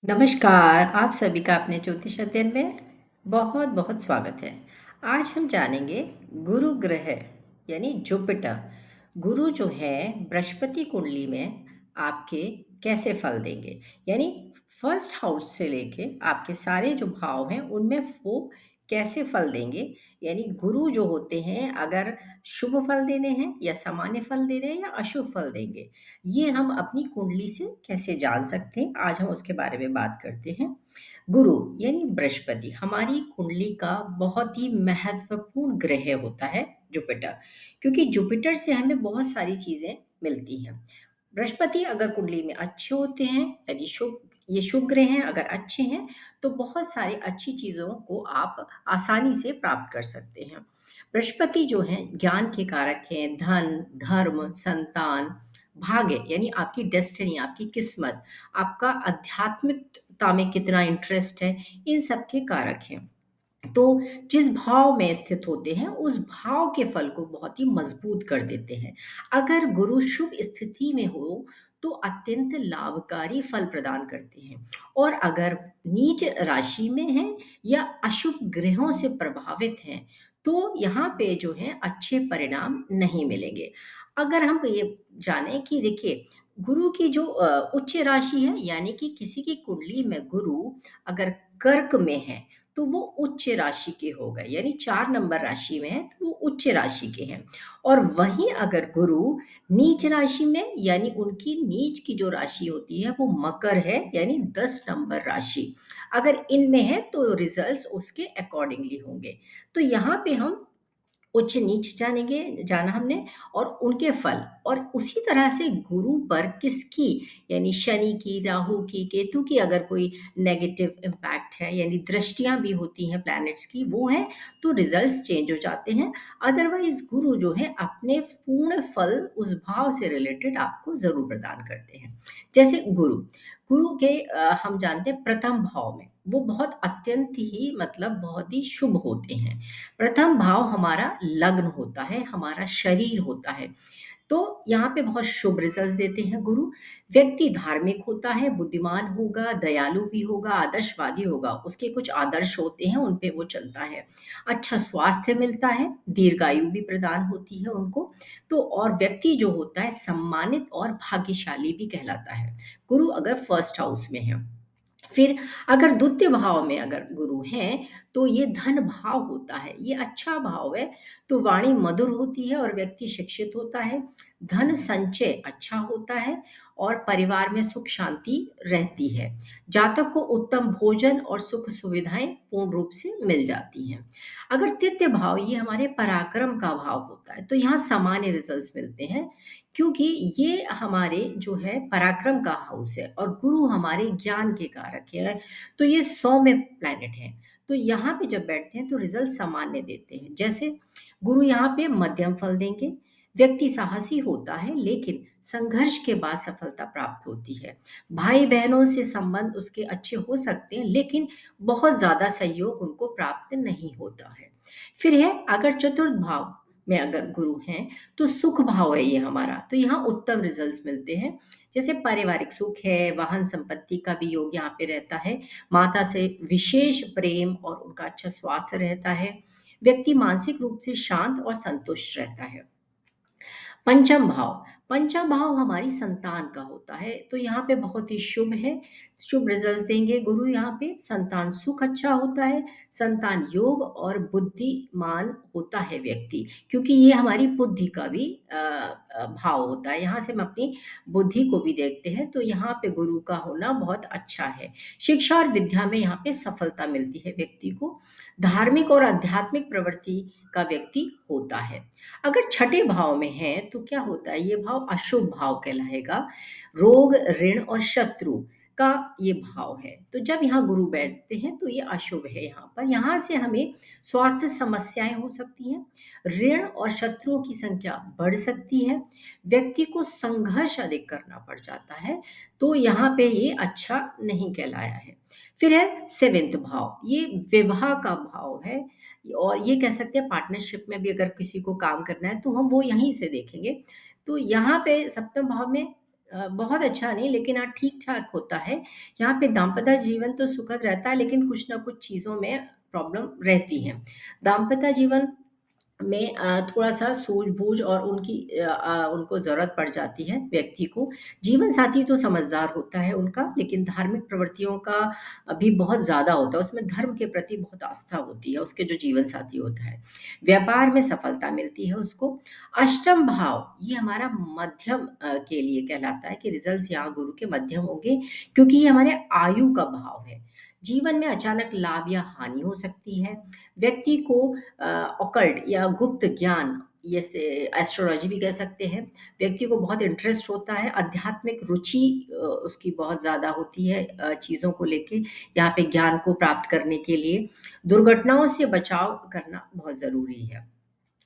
नमस्कार, आप सभी का अपने ज्योतिष अध्ययन में बहुत-बहुत स्वागत है। आज हम जानेंगे गुरु ग्रह यानी जुपिटर। गुरु जो है बृहस्पति कुंडली में आपके कैसे फल देंगे? यानी फर्स्ट हाउस से लेके आपके सारे जो भाव हैं उनमें वो कैसे फल देंगे? यानी गुरु जो होते हैं अगर शुभ फल देने हैं या सामान्य फल दे रहे हैं या अशुभ फल देंगे? ये हम अपनी कुंडली से कैसे जान सकते हैं? आज हम उसके बारे में बात करते हैं। गुरु यानी बृहस्पति हमारी कुंडली का बहुत ही महत्वपूर्ण ग्रह होता है जुपिटर, क्योंकि जुपिटर से हमें बहुत सारी चीज़ें मिलती हैं। बृहस्पति अगर कुंडली में अच्छे होते हैं यानी शुभ ग्रह हैं, अगर अच्छे हैं तो बहुत सारी अच्छी चीज़ों को आप आसानी से प्राप्त कर सकते हैं। बृहस्पति जो हैं ज्ञान के कारक हैं, धन, धर्म, संतान, भाग्य यानी आपकी डेस्टिनी, आपकी किस्मत, आपका आध्यात्मिकता में कितना इंटरेस्ट है, इन सब के कारक हैं। तो जिस भाव में स्थित होते हैं उस भाव के फल को बहुत ही मजबूत कर देते हैं। अगर गुरु शुभ स्थिति में हो तो अत्यंत लाभकारी फल प्रदान करते हैं, और अगर नीच राशि में है या अशुभ ग्रहों से प्रभावित हैं तो यहाँ पे जो है अच्छे परिणाम नहीं मिलेंगे। अगर हम ये जाने कि देखिए, गुरु की जो उच्च राशि है यानी कि किसी की कुंडली में गुरु अगर कर्क में है तो वो उच्च राशि के हो गए, यानी 4 नंबर राशि में है तो वो उच्च राशि के हैं। और वहीं अगर गुरु नीच राशि में यानी उनकी नीच की जो राशि होती है वो मकर है यानी 10 नंबर राशि, अगर इनमें है तो रिजल्ट्स उसके अकॉर्डिंगली होंगे। तो यहाँ पे हम उच्च नीच जानेंगे, जाना हमने, और उनके फल, और उसी तरह से गुरु पर किसकी यानी शनि की, राहु की, केतु की अगर कोई नेगेटिव इम्पैक्ट है यानी दृष्टियां भी होती हैं प्लैनेट्स की, वो है तो रिजल्ट्स चेंज हो जाते हैं। अदरवाइज गुरु जो है अपने पूर्ण फल उस भाव से रिलेटेड आपको जरूर प्रदान करते हैं। जैसे गुरु गुरु के हम जानते हैं प्रथम भाव में वो बहुत अत्यंत ही मतलब बहुत ही शुभ होते हैं। प्रथम भाव हमारा लग्न होता है, हमारा शरीर होता है। तो यहाँ पे बहुत शुभ रिजल्ट्स देते हैं गुरु। व्यक्ति धार्मिक होता है, बुद्धिमान होगा, दयालु भी होगा, आदर्शवादी होगा, उसके कुछ आदर्श होते हैं उन पे वो चलता है। अच्छा स्वास्थ्य मिलता है, दीर्घायु भी प्रदान होती है उनको। तो और व्यक्ति जो होता है सम्मानित और भाग्यशाली भी कहलाता है, गुरु अगर फर्स्ट हाउस में है। फिर अगर द्वितीय भाव में अगर गुरु हैं तो ये धन भाव होता है, ये अच्छा भाव है। तो वाणी मधुर होती है और व्यक्ति शिक्षित होता है, धन संचय अच्छा होता है, और परिवार में सुख शांति रहती है। जातक को उत्तम भोजन और सुख सुविधाएं पूर्ण रूप से मिल जाती हैं। अगर तृतीय भाव ये हमारे पराक्रम का भाव होता है तो यहाँ सामान्य रिजल्ट्स मिलते हैं, क्योंकि ये हमारे जो है पराक्रम का हाउस है और गुरु हमारे ज्ञान के कारक है। तो ये 100 में प्लैनेट है। तो यहाँ पे जब बैठते हैं तो रिजल्ट सामान्य देते हैं। जैसे गुरु यहाँ पे मध्यम फल देंगे। व्यक्ति साहसी होता है लेकिन संघर्ष के बाद सफलता प्राप्त होती है। भाई बहनों से संबंध उसके अच्छे हो सकते हैं लेकिन बहुत ज्यादा सहयोग उनको प्राप्त नहीं होता है। फिर है अगर चतुर्थ भाव में अगर गुरु हैं तो सुख भाव है ये हमारा, तो यहाँ उत्तम रिजल्ट्स मिलते हैं। जैसे पारिवारिक सुख है, वाहन संपत्ति का भी योग यहाँ पे रहता है, माता से विशेष प्रेम और उनका अच्छा स्वास्थ्य रहता है। व्यक्ति मानसिक रूप से शांत और संतुष्ट रहता है। पंचम भाव हमारी संतान का होता है, तो यहाँ पे बहुत ही शुभ है, शुभ रिजल्ट्स देंगे गुरु। यहाँ पे संतान सुख अच्छा होता है, संतान योग और बुद्धिमान होता है व्यक्ति, क्योंकि ये हमारी बुद्धि का भी भाव होता है। यहाँ से हम अपनी बुद्धि को भी देखते हैं, तो यहाँ पे गुरु का होना बहुत अच्छा है। शिक्षा और विद्या में यहाँ पे सफलता मिलती है व्यक्ति को। धार्मिक और आध्यात्मिक प्रवृत्ति का व्यक्ति होता है। अगर छठे भाव में है तो क्या होता है, ये भाव अशुभ भाव कहलाएगा। रोग, ऋण और शत्रु का ये भाव है। तो जब यहाँ गुरु बैठते हैं तो ये अशुभ है। यहाँ पर यहाँ से हमें स्वास्थ्य समस्याएं हो सकती हैं, ऋण और शत्रुओं की संख्या बढ़ सकती है, व्यक्ति को संघर्ष अधिक करना पड़ जाता है। तो यहाँ पे ये अच्छा नहीं कहलाया है। फिर है सेवेंथ भाव, ये विवाह का भाव है, और ये कह सकते हैं पार्टनरशिप में भी अगर किसी को काम करना है तो हम वो यहीं से देखेंगे। तो यहाँ पे सप्तम भाव में बहुत अच्छा नहीं, लेकिन हाँ ठीक-ठाक होता है। यहाँ पे दाम्पत्य जीवन तो सुखद रहता है, लेकिन कुछ न कुछ चीज़ों में प्रॉब्लम रहती है। दाम्पत्य जीवन में थोड़ा-सा सूझ-बूझ और उनको ज़रूरत पड़ जाती है व्यक्ति को। जीवन साथी तो समझदार होता है उनका, लेकिन धार्मिक प्रवृत्तियों का भी बहुत ज़्यादा होता है, उसमें धर्म के प्रति बहुत आस्था होती है, उसके जो जीवन साथी होता है। व्यापार में सफलता मिलती है उसको। अष्टम भाव, ये हमारा मध्यम के लिए कहलाता है कि रिज़ल्ट्स यहाँ गुरु के मध्यम होंगे, क्योंकि ये हमारे आयु का भाव है। जीवन में अचानक लाभ या हानि हो सकती है। व्यक्ति को ऑकल्ट या गुप्त ज्ञान, जैसे एस्ट्रोलॉजी भी कह सकते हैं, व्यक्ति को बहुत इंटरेस्ट होता है, आध्यात्मिक रुचि उसकी बहुत ज़्यादा होती है चीज़ों को लेके, यहाँ पे ज्ञान को प्राप्त करने के लिए दुर्घटनाओं से बचाव करना बहुत ज़रूरी है।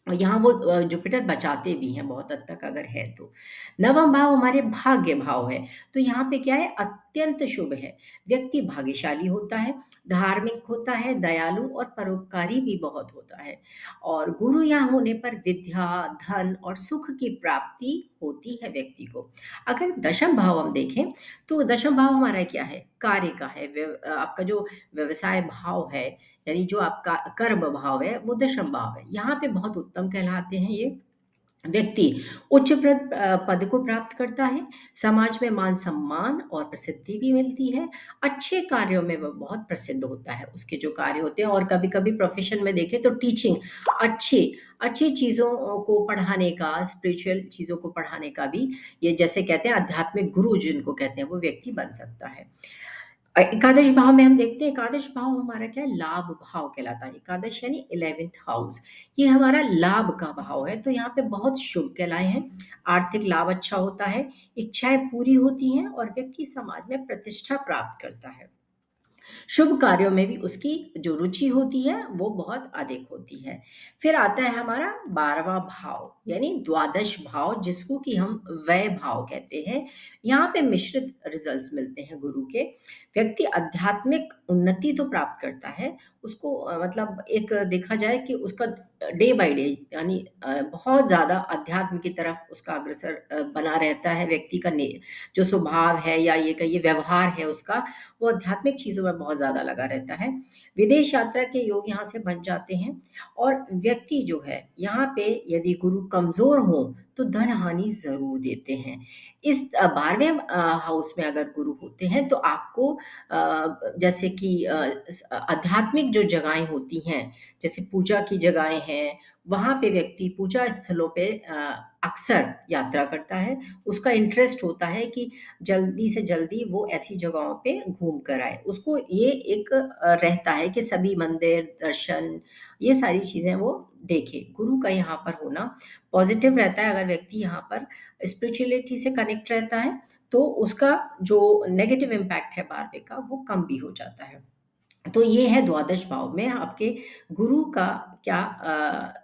और यहाँ वो जुपिटर बचाते भी हैं बहुत हद तक अगर है तो। नवम भाव हमारे भाग्य भाव है, तो यहाँ पे क्या है, अत्यंत शुभ है। व्यक्ति भाग्यशाली होता है, धार्मिक होता है, दयालु और परोपकारी भी बहुत होता है। और गुरु यहाँ होने पर विद्या, धन और सुख की प्राप्ति होती है व्यक्ति को। अगर दशम भाव हम देखें, तो दशम भाव हमारा क्या है, कार्य का है। आपका जो व्यवसाय भाव है, यानी जो आपका कर्म भाव है, वो दशम भाव है। यहाँ पे बहुत उत्तम कहलाते हैं ये। व्यक्ति पद को प्राप्त करता है, समाज में मान सम्मान और प्रसिद्धि भी मिलती है। अच्छे कार्यों में वह बहुत प्रसिद्ध होता है, उसके जो कार्य होते हैं। और कभी कभी प्रोफेशन में देखें तो टीचिंग, अच्छी अच्छी चीज़ों को पढ़ाने का, स्पिरिचुअल चीज़ों को पढ़ाने का भी, ये जैसे कहते हैं आध्यात्मिक गुरु जिनको कहते हैं, वो व्यक्ति बन सकता है। एकादश भाव में हम देखते हैं, एकादश भाव हमारा क्या है, लाभ भाव कहलाता है। एकादश यानी 11th हाउस, ये हमारा लाभ का भाव है, तो यहाँ पे बहुत शुभ कहलाए हैं। आर्थिक लाभ अच्छा होता है, इच्छाएं पूरी होती हैं और व्यक्ति समाज में प्रतिष्ठा प्राप्त करता है। शुभ कार्यों में भी उसकी जो रुचि होती है वो बहुत अधिक होती है। फिर आता है हमारा 12वां भाव, यानी द्वादश भाव, जिसको कि हम व्यय भाव कहते हैं। यहाँ पे मिश्रित रिजल्ट्स मिलते हैं गुरु के। व्यक्ति आध्यात्मिक उन्नति तो प्राप्त करता है, उसको मतलब एक देखा जाए कि उसका डे बाय डे, यानी बहुत ज़्यादा अध्यात्म की तरफ उसका अग्रसर बना रहता है। व्यक्ति का जो स्वभाव है या ये कहिए व्यवहार है उसका, वो आध्यात्मिक चीज़ों में बहुत ज़्यादा लगा रहता है। विदेश यात्रा के योग यहाँ से बन जाते हैं। और व्यक्ति जो है यहाँ पे यदि गुरु कमज़ोर हो तो धन हानि ज़रूर देते हैं। इस 12वें हाउस में अगर गुरु होते हैं तो आपको जैसे कि आध्यात्मिक जो जगहें होती हैं, जैसे पूजा की जगहें हैं, वहाँ पे व्यक्ति पूजा स्थलों पे अक्सर यात्रा करता है। उसका इंटरेस्ट होता है कि जल्दी से जल्दी वो ऐसी जगहों पे घूम कर आए। उसको ये एक रहता है कि सभी मंदिर, दर्शन, ये सारी चीज़ें वो देखे। गुरु का यहाँ पर होना पॉज़िटिव रहता है। अगर व्यक्ति यहाँ पर स्पिरिचुअलिटी से कनेक्ट रहता है, तो उसका जो नेगेटिव इम्पैक्ट है 12वें का, वो कम भी हो जाता है। तो ये है द्वादश भाव में आपके गुरु का क्या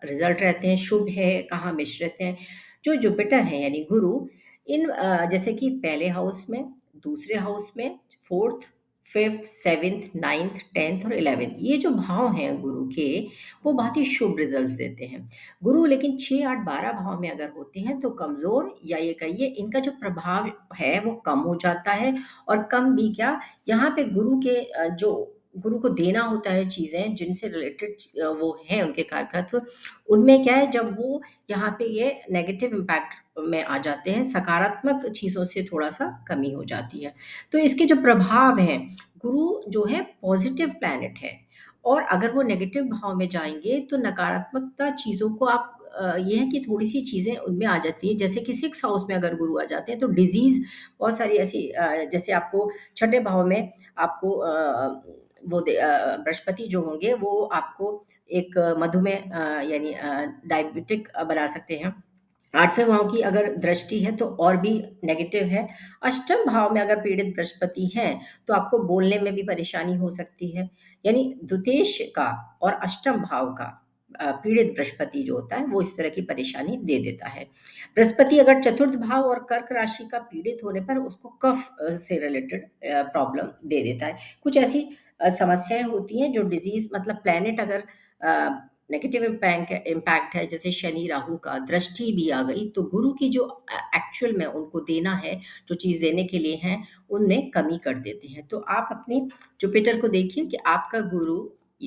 रिजल्ट रहते हैं, शुभ है, कहाँ मिश्रित हैं। जो जुपिटर है यानी गुरु, इन जैसे कि पहले हाउस में, दूसरे हाउस में, fourth, fifth, seventh, ninth, tenth और 11th, ये जो भाव हैं गुरु के, वो बहुत ही शुभ रिजल्ट्स देते हैं। गुरु लेकिन 6, 8, 12 भाव में अगर होते हैं तो कमज़ोर, या ये कहिए इनका जो प्रभाव है वो कम हो जाता है। और कम भी क्या, यहाँ पे गुरु के जो गुरु को देना होता है चीज़ें जिनसे रिलेटेड वो हैं उनके कारकत्व, उनमें क्या है, जब वो यहाँ पे ये नेगेटिव इम्पैक्ट में आ जाते हैं, सकारात्मक चीज़ों से थोड़ा-सा कमी हो जाती है। तो इसके जो प्रभाव हैं, गुरु जो है पॉज़िटिव प्लैनेट है, और अगर वो नेगेटिव भाव में जाएँगे तो नकारात्मकता चीज़ों को आप ये है कि थोड़ी-सी चीज़ें उनमें आ जाती हैं। जैसे कि 6th हाउस में अगर गुरु आ जाते हैं तो डिज़ीज़ बहुत सारी ऐसी जैसे आपको छठे भाव में आपको बृहस्पति जो होंगे वो आपको एक मधुमेह यानी डायबिटिक बना सकते हैं। 8वें भाव की अगर दृष्टि है तो और भी नेगेटिव है। अष्टम भाव में अगर पीड़ित बृहस्पति हैं तो आपको बोलने में भी परेशानी हो सकती है। यानी द्वितेश का और अष्टम भाव का पीड़ित बृहस्पति जो होता है वो इस तरह की परेशानी दे देता है। बृहस्पति अगर चतुर्थ भाव और कर्क राशि का पीड़ित होने पर उसको कफ से रिलेटेड प्रॉब्लम दे देता है। कुछ ऐसी समस्याएँ होती हैं जो डिज़ीज़, मतलब प्लैनेट अगर नेगेटिव इम्पैक्ट है, जैसे शनि राहु का दृष्टि भी आ गई, तो गुरु की जो एक्चुअल में उनको देना है, जो चीज़ देने के लिए है, उनमें कमी कर देते हैं। तो आप अपनी जुपिटर को देखिए कि आपका गुरु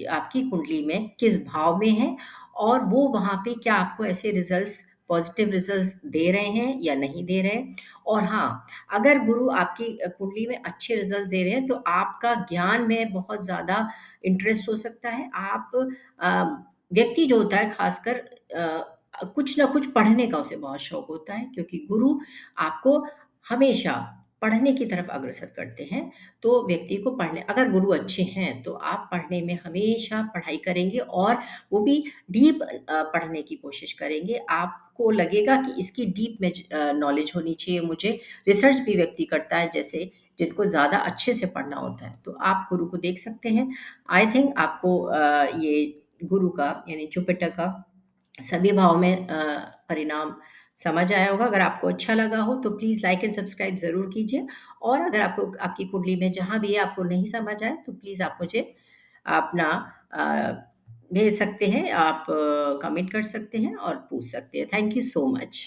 आपकी कुंडली में किस भाव में है, और वो वहाँ पे क्या आपको ऐसे रिजल्ट्स, पॉजिटिव रिजल्ट्स दे रहे हैं या नहीं दे रहे हैं। और हाँ, अगर गुरु आपकी कुंडली में अच्छे रिजल्ट दे रहे हैं, तो आपका ज्ञान में बहुत ज़्यादा इंटरेस्ट हो सकता है। आप अ, व्यक्ति जो होता है खासकर कुछ ना कुछ पढ़ने का उसे बहुत शौक होता है, क्योंकि गुरु आपको हमेशा पढ़ने की तरफ अग्रसर करते हैं। तो व्यक्ति को पढ़ने, अगर गुरु अच्छे हैं तो आप पढ़ने में हमेशा पढ़ाई करेंगे, और वो भी डीप पढ़ने की कोशिश करेंगे। आपको लगेगा कि इसकी डीप में नॉलेज होनी चाहिए मुझे। रिसर्च भी व्यक्ति करता है, जैसे जिनको ज़्यादा अच्छे से पढ़ना होता है, तो आप गुरु को देख सकते हैं। आई थिंक आपको ये गुरु का यानी जुपिटर का सभी भाव में परिणाम समझ आया होगा। अगर आपको अच्छा लगा हो तो प्लीज़ लाइक एंड सब्सक्राइब ज़रूर कीजिए, और अगर आपको आपकी कुंडली में जहाँ भी आपको नहीं समझ आए तो प्लीज़ आप मुझे अपना भेज सकते हैं, आप कमेंट कर सकते हैं और पूछ सकते हैं। Thank you so much.